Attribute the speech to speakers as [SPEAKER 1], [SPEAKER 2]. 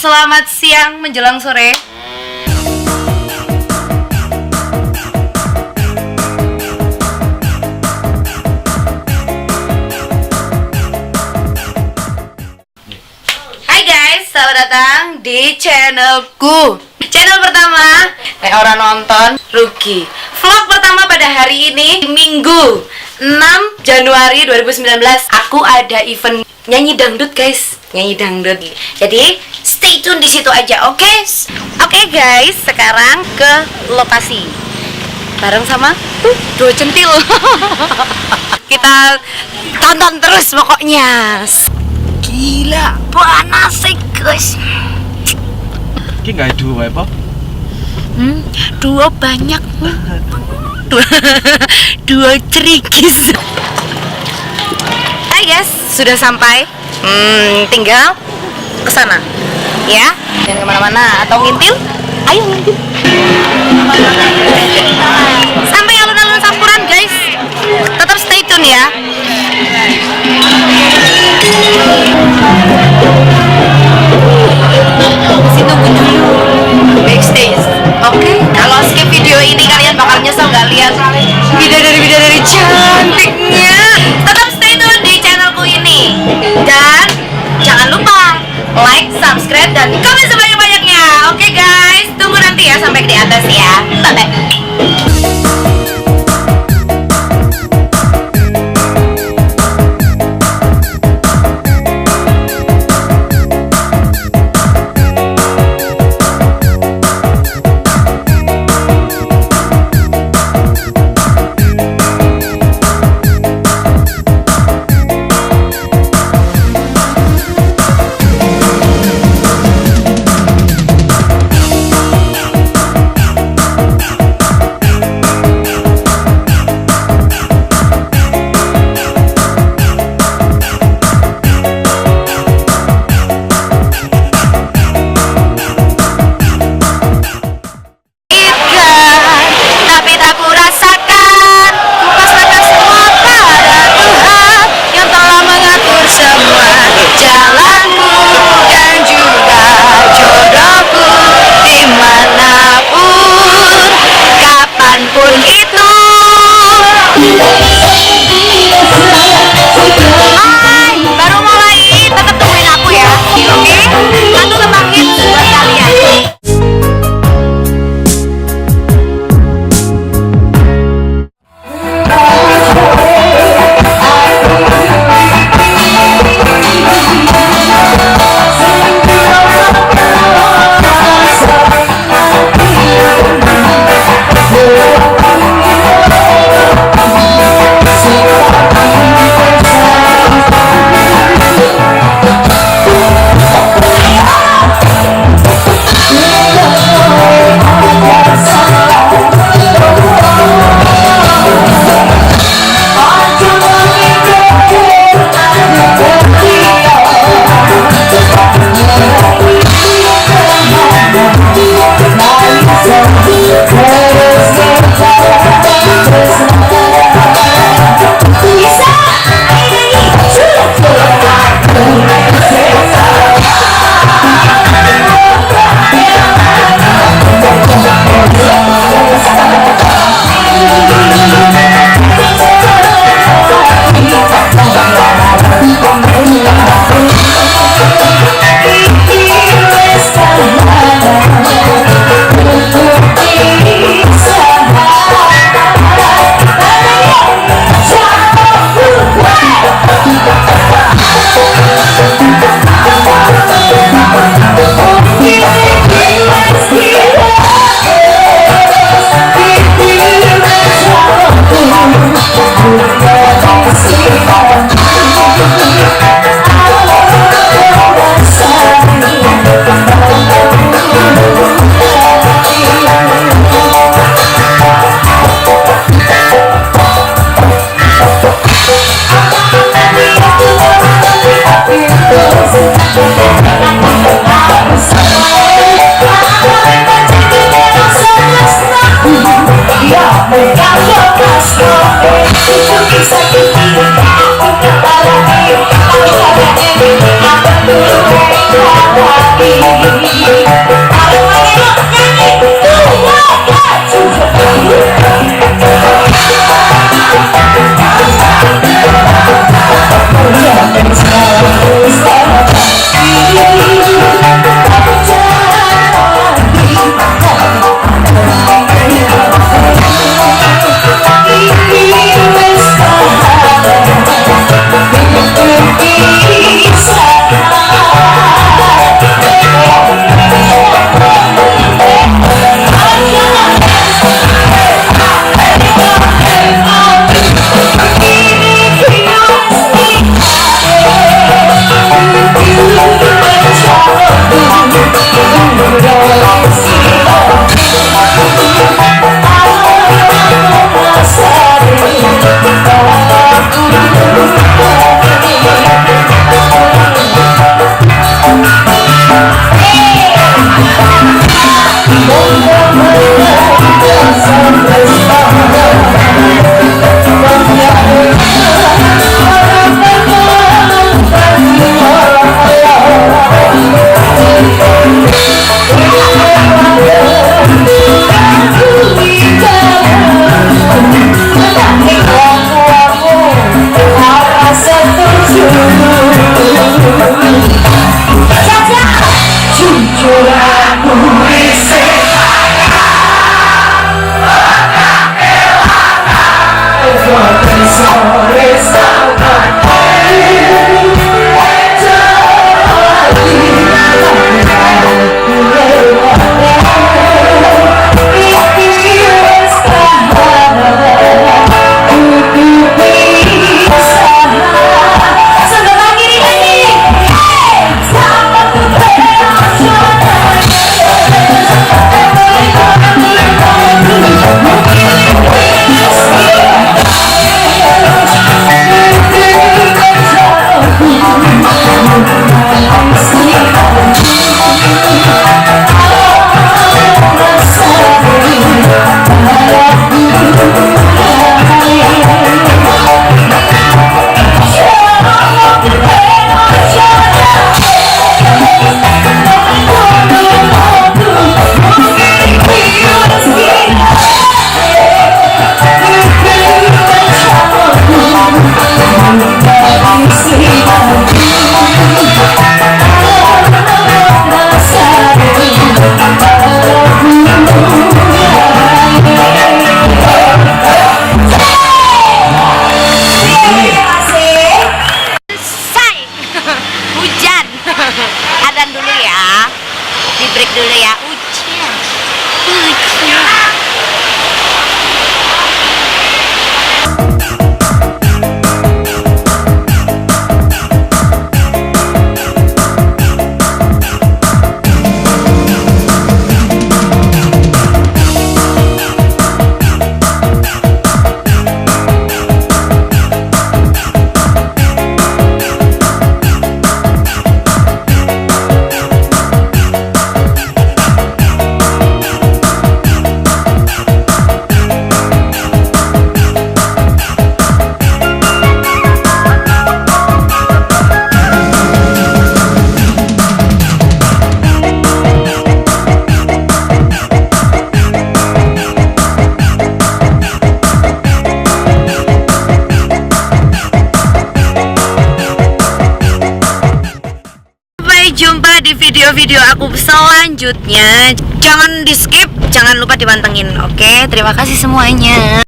[SPEAKER 1] Selamat siang menjelang sore. Hai guys, selamat datang di channelku. Channel pertama, orang nonton rugi. Vlog pertama pada hari ini, Minggu 6 Januari 2019. Aku ada event nyanyi dangdut guys, nyanyi dangdut. Jadi stay tune di situ aja, oke? Oke guys, sekarang ke lokasi bareng sama dua centil. Kita tonton terus pokoknya. Gila, panas sih guys.
[SPEAKER 2] Ini nggak dua apa?
[SPEAKER 1] Dua banyak. Dua cerikis. Hai guys, sudah sampai. Tinggal ke sana, ya. Jangan kemana-mana atau ngintil. Ayo ngintil. Sampai alun-alun Sampuran guys. Tetap stay tune ya. Masih tunggu dulu backstage. Oke, kalau skip video ini kalian bakal nyesel nggak lihat bidadari-bidadari cantiknya. Tetap stay tune di channelku ini. Dan jangan lupa like, subscribe, dan komen sebanyak-banyaknya. Oke guys, tunggu nanti ya sampai di atas ya. Bye-bye.
[SPEAKER 3] Happy dulu ya, Ucil.
[SPEAKER 1] Jumpa di video-video aku selanjutnya. Jangan di skip, jangan lupa dipantengin. Oke, terima kasih semuanya.